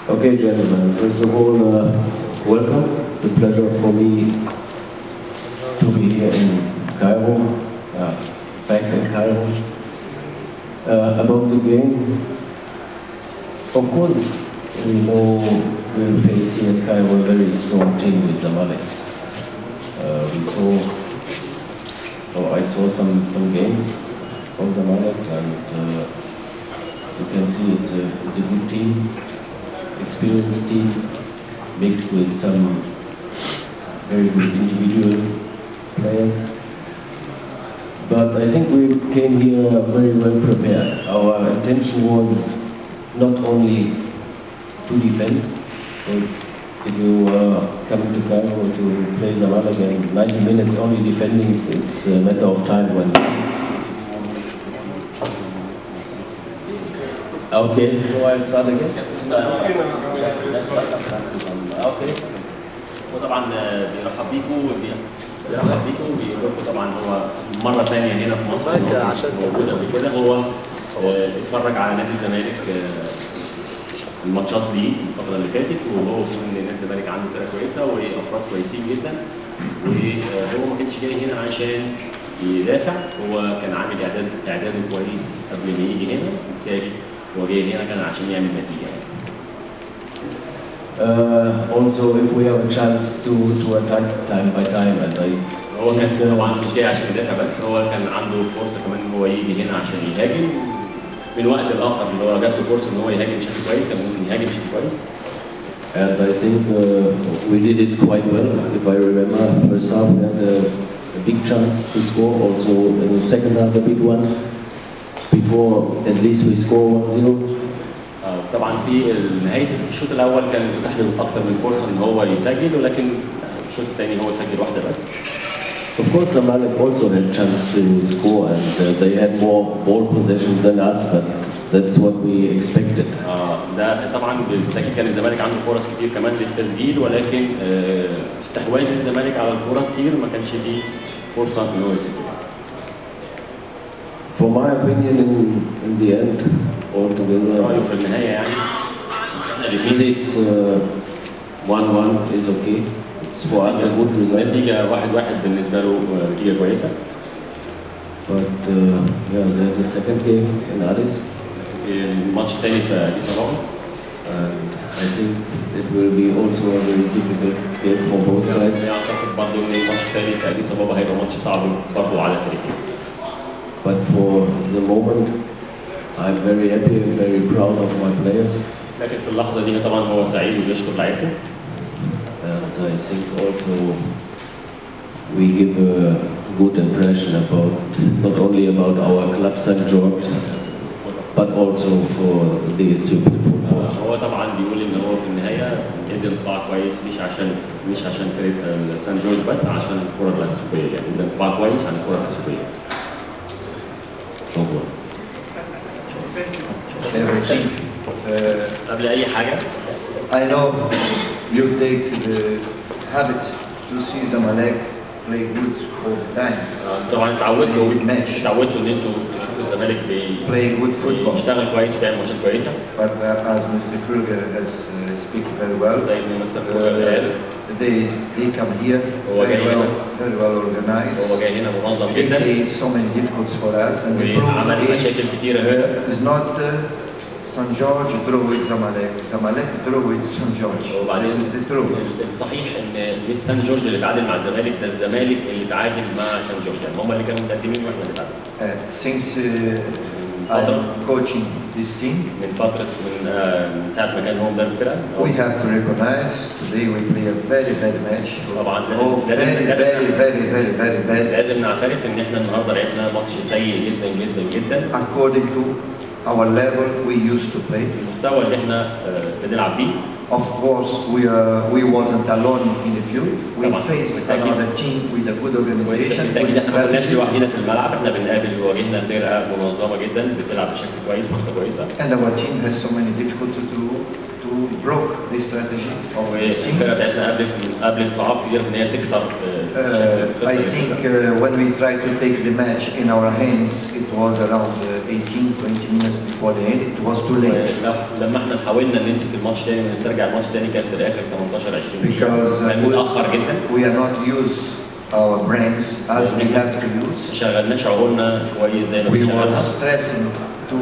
Okay, gentlemen, first of all, welcome. It's a pleasure for me to be here in Cairo, back in Cairo. About the game, of course, we know we'll face here at Cairo a very strong team with Zamalek. I saw some games from Zamalek, and you can see it's a good team, experienced team, mixed with some very good individual players. But I think we came here very well prepared. Our intention was not only to defend, because if you come to Cairo to play Zamalek and 90 minutes only defending, it's a matter of time when. Okay, so I start again. Okay. وطبعا بيرحب بيكم وبيقول لكم طبعا هو مره ثانيه هنا في مصر موجود قبل كده. هو اتفرج على نادي الزمالك الماتشات ليه الفتره اللي فاتت، وهو بيقول ان نادي الزمالك عنده فرقه كويسه وافراد كويسين جدا، وهو ما كانش جاي هنا عشان يدافع، هو كان عامل اعداده كويس قبل ما يجي هنا، وبالتالي هو جاي هنا كان عشان يعمل نتيجه يعني. Also, if we have a chance to attack time by time, and هو كان طبعا مش جاي عشان يدافع بس، هو كان عنده فرصه كمان ان هو يجي هنا عشان يهاجم من وقت لاخر، اللي هو جات له فرصه ان هو يهاجم بشكل كويس، كان ممكن يهاجم بشكل كويس. And I think we did it quite well. If I remember, first half we had a big chance to score. Also in the second half a big one. Before at least we score 1-0. طبعا في نهايه الشوط الاول كان اتاح له اكثر من فرصه ان هو يسجل، ولكن الشوط الثاني هو سجل واحده بس. Of course, Zamalek also had a chance to score, and they had more ball possession than us, but that's what we expected. ده طبعا بالتاكيد كان الزمالك عنده فرص كتير كمان للتسجيل، ولكن استحواذ الزمالك على الكره كتير ما كانش ليه فرصه ان هو يسجل. For my opinion, in the end, altogether, في النهايه يعني this 1-1 is okay. It's for us a good result. نتيجه 1-1 بالنسبه له نتيجه كويسه. But yeah, there's a second game in Addis. الماتش الثاني في أديس أبابا. And I think it will be also a very difficult game for both sides. أعتقد برضه إن الماتش الثاني في أديس أبابا هيبقى ماتش صعب برضه على الفريقين. But for the moment, I'm very happy and very proud of my players. لكن في اللحظة دي طبعا هو سعيد وبيشكر لعيبته. And I think also we give a good impression about not only about our club St. George, but also for the Ethiopian football. هو طبعا بيقول ان هو في النهايه ادى انطباع كويس مش عشان فريق سان جورج بس، عشان الكره الاثيوبيه، يعني ادى انطباع كويس عن الكره الاثيوبيه. شكرا. Everything. قبل اي حاجه I know you take the habit to see Zamalek play good all the time. طبعا اتعودتوا ان انتوا تشوفوا الزمالك play good football. بيشتغل كويس وبيعمل ماتشات كويسه. But as Mr. Kruger has speak very well, زي ما مستر كروجر قال they come here very well organized. هو جاي هنا منظم They جدا. create so many difficulties for us, and the proof is not St. George draw with Zamalek draw with St. George. This is the truth. الصحيح ان مش سان جورج اللي تعادل مع الزمالك، ده الزمالك اللي تعادل مع سان جورج، يعني هم اللي كانوا متقدمين واحنا اللي تعادلنا. Since I'm coaching this team, من ساعه ما كان هو مدرب الفرقه. we have to recognize today we play a very bad match. طبعا very bad. لازم نعترف ان احنا النهارده لعبنا ماتش سيء جدا جدا جدا. According to our level we used to play. المستوى اللي احنا بنلعب بيه. Of course, we wasn't alone in the field. We faced another team with a good organization. احنا ما كناش لوحدنا في الملعب، احنا واجهنا فرقه منظمه جدا بتلعب بشكل كويس وخطه كويسه. And our team has so many difficulties to broke the strategy of this team. الفرقه بتاعتنا قابلت صعاب كتير في ان هي تكسر I think when we tried to take the match in our hands, it was around 18-20 minutes before the end. It was too late. لما احنا حاولنا نمسك الماتش تاني ونسترجع الماتش تاني كان في الاخر 18-20 دقيقة. كان متأخر جدا. We are not used our brains as we have to use. شغلناش عقولنا كويس زي ما بنشغلها. We was stressing to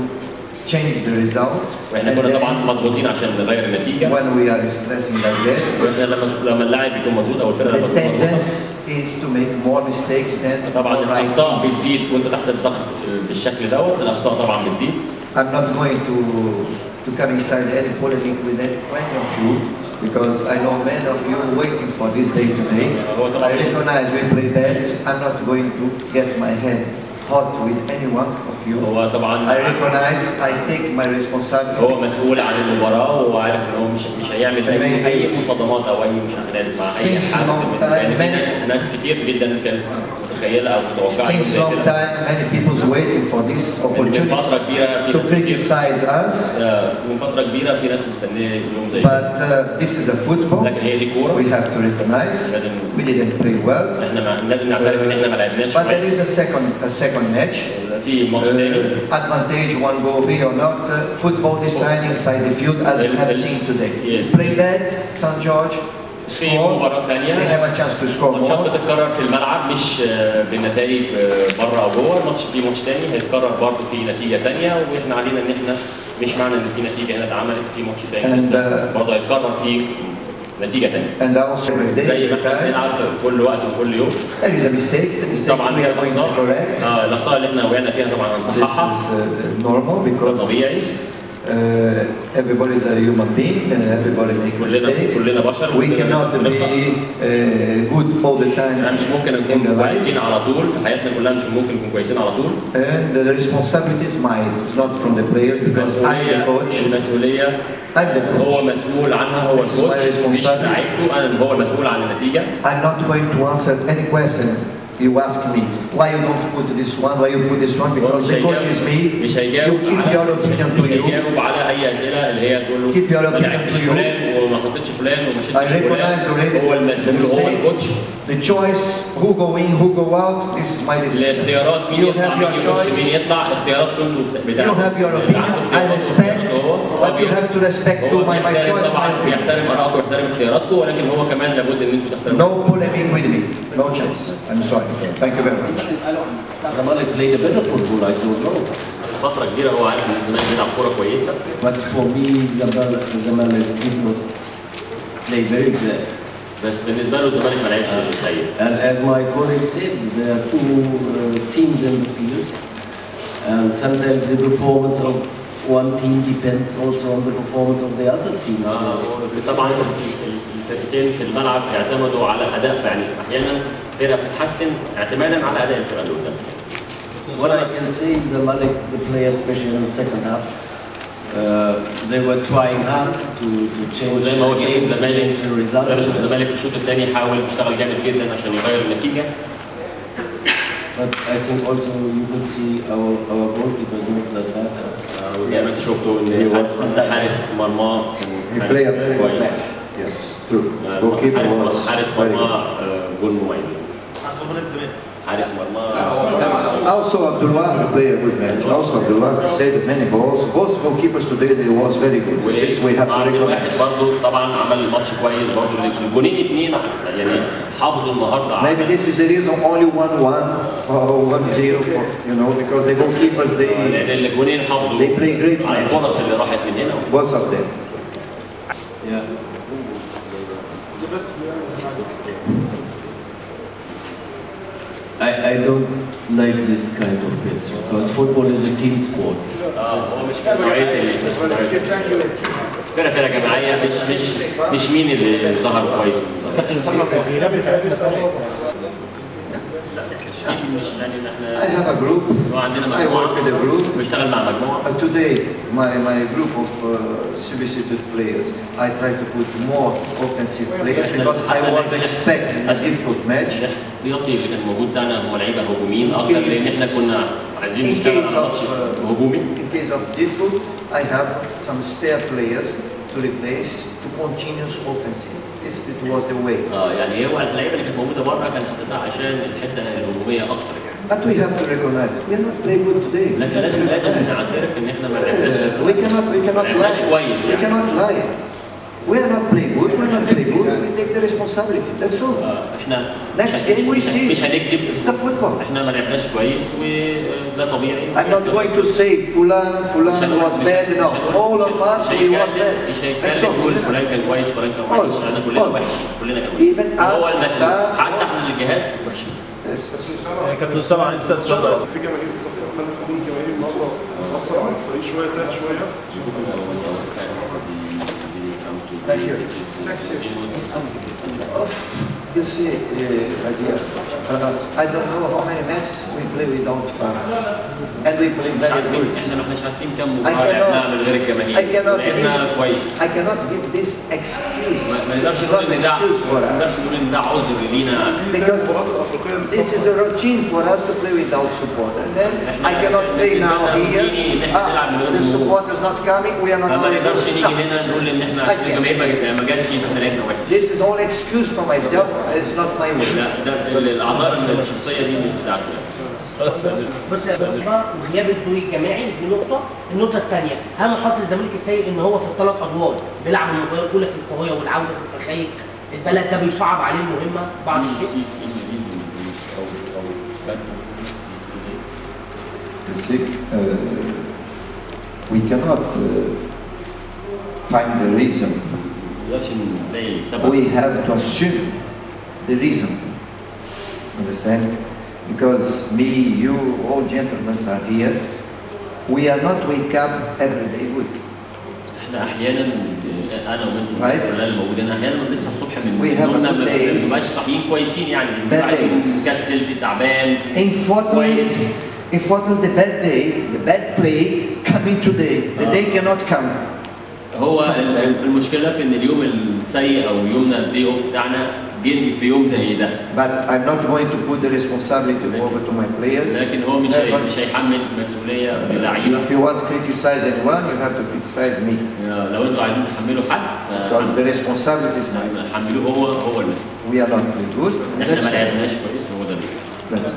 change the result. واحنا كنا طبعا مضغوطين عشان نغير النتيجة. When we are stressing like that. واحنا لما اللاعب يكون مضغوط او الفرقة لما تكون مضغوطة. The tendency is to make more mistakes than. طبعا الأخطاء بتزيد وأنت تحت الضغط بالشكل دوت، الأخطاء طبعا بتزيد. I'm not going to come inside any polemic with any of you. Because I know many of you waiting for this day today. I recognize we play bad. I'm not going to get my head hot with any one of you. I recognize I take my responsibility. هو مسؤول عن المباراة وهو عارف إن هو مش هيعمل أي مصادمات أو أي مشاغلات مع أي حد. يعني في ناس كتير جدا كانت متخيلة أو متوقعة. Since long time many people's waiting for this opportunity to criticize us. من فترة كبيرة في ناس مستنية يوم زي But this is a football. لكن هي دي كورة. We have to recognize. We didn't play well. إحنا لازم نعترف إن إحنا ما لعبناش. But there is a second match. في ماتش تاني. Advantage one goal be or not. Football deciding inside the field as you have seen today. Play that St. George. في مباراة تانية. They have a chance to score more. ماتشات بتتكرر في الملعب مش بالنتائج بره او جوه، الماتش في ماتش تاني هيتكرر برضه في نتيجة تانية، واحنا علينا ان احنا مش معنى ان في نتيجة هنا اتعملت في ماتش تاني بس برضه هيتكرر في نتيجة تانية. زي ما احنا بنلعب كل وقت وكل يوم. There is a mistake. The mistakes we are going to correct. الأخطاء اللي احنا وقعنا فيها طبعا هنصححها. This is normal because طبيعي. Everybody is a human being. Everybody makes mistakes. كلنا بشر. We cannot be good all the time. مش ممكن نكون كويسين على طول في حياتنا كلها، مش ممكن نكون كويسين على طول. And the responsibility is mine. It's not from the players because I'm the coach. المسؤولية هو مسؤول عنها، هو الكوتش مش لعيبته، أنا هو المسؤول عن النتيجة. I'm not going to answer any question. You ask me why you don't put this one, why you put this one, because the coach is me. You keep your opinion to you. هيجاوب على أي أسئلة اللي هي تقول له keep your opinion to you. وما حطيتش فلان وما شلتش I recognize already هو المسؤول، هو الكوتش. The choice, who go in, who go out, this is my decision. الاختيارات مين يطلع مين يخش مين يطلع، اختياراتكم You have your opinion, I respect, but you have to respect to my choice. طبعا بيحترم آرائكم ويحترم اختياراتكم، ولكن هو كمان لابد ان انتوا تحترموا. No polemic with me, no chance. I'm sorry. Thank you very much. Zamalek played a better football, I don't know. فترة كبيرة هو عارف ان الزمالك بيلعب كورة كويسة. But for me, Zamalek did not play very bad. بس بالنسبة له الزمالك ما لعبش سيء. And as my colleague said, there are two teams in the field, and sometimes the performance of one team depends also on the performance of the other team. طبعا الفرقتين في الملعب يعتمدوا على أداء، يعني أحيانا فرقة بتتحسن اعتمادا على أداء الفرقة اللي قدام. What I can say is Zamalek, the players, especially in the second half, they were trying hard to change the game, to change the result. الزمالك في الشوط الثاني حاول يشتغل جامد جدا عشان يغير النتيجة. But I think also you could see our goalkeeper is not that bad. وزي ما انتم شفتوا ان حارس مرمى كان كويس. Yes, true. حارس مرمى جول مميز. حارس مرمى. Also Abdullah played a good match. Also Abdullah saved many balls. Both goalkeepers today they was very good. This we have to recognize. برضه طبعا عمل ماتش كويس برضه، الجونين اثنين يعني حافظوا النهارده. Maybe this is the reason only 1-1 or 1-0 for because the goalkeepers they play great match. الفرص اللي راحت من هنا. Both of them. Yeah. I don't like this kind of question because football is a team sport. هو مش فرقة جماعية، مش مين اللي ظهر كويس. I have a group. I work with a group. بشتغل مع مجموعة. Today, my group of substitute players, I try to put more offensive players because I was expecting a difficult match. الاحتياطي اللي كان موجود بتاعنا هم لعيبة هجوميين أكتر، لأن احنا كنا عايزين نشتغل على ماتش هجومي. In case of difficult, I have some spare players to replace to continuous offensive. It was the way. يعني هو اللعيبه اللي كانت موجوده بره كانت بتطلع عشان الحته الهجوميه اكتر. But we have to recognize we are not playing good today. لكن لازم نعترف ان احنا ما لعبناش. We كويس. We cannot lie. We are not playing good. We are not playing good. We take the responsibility. That's all. احنا next game we see. مش هنكذب. It's the football. احنا ما لعبناش كويس وده طبيعي. I'm not going to say فلان was bad. No, all of us we was bad. مش هيتكلم يقول فلان كان كويس فلان كان وحش. احنا كلنا وحشين. كلنا كان وحشين. Even us staff. حتى احنا الجهاز وحشين. كابتن سامع عايز تسال سؤال. في جماهير كان قبول جماهير النهارده اثر على الفريق شويه تعب شويه. Thank you. You see, I don't know how many matches we play without fans, and we play very good. I cannot give this excuse. It's not an excuse for us. Because this is a routine for us to play without support. And then I cannot say now here, the support is not coming, we are not playing good. This is all excuse for myself. It's not my way. الاعذار الشخصيه دي مش بتاعتي. بص يا استاذ غياب الدوري الجماعي دي نقطه، النقطه الثانيه اهم حظ الزمالك السيء ان هو في الثلاث ادوار بيلعب المباراه الاولى في القاهره والعوده في الخليج، البلد ده بيصعب عليه المهمه بعض الشيء. We cannot find the reason. We have to assume the reason. Understand? Because me, you, all gentlemen are here. We are not wake up every day good. احنا احيانا انا وانت الموجودين احيانا بنصحى الصبح من نومنا ما بنبقاش صاحيين كويسين يعني بنكسل في تعبان. Unfortunately, the bad day, the bad play coming today. The day cannot come. هو المشكله في ان اليوم السيء او يومنا الدي اوف بتاعنا جه في يوم زي ده. But I'm not going to put the responsibility over to my players. لكن هو مش هيحمل مسؤوليه اللعيبه. If you want to criticize anyone, you have to criticize me. لو انتوا عايزين تحملوا حد because the responsibility is mine. حملوه هو المسؤول. We are not playing good. احنا ما لعبناش كويس هو ده. That's it.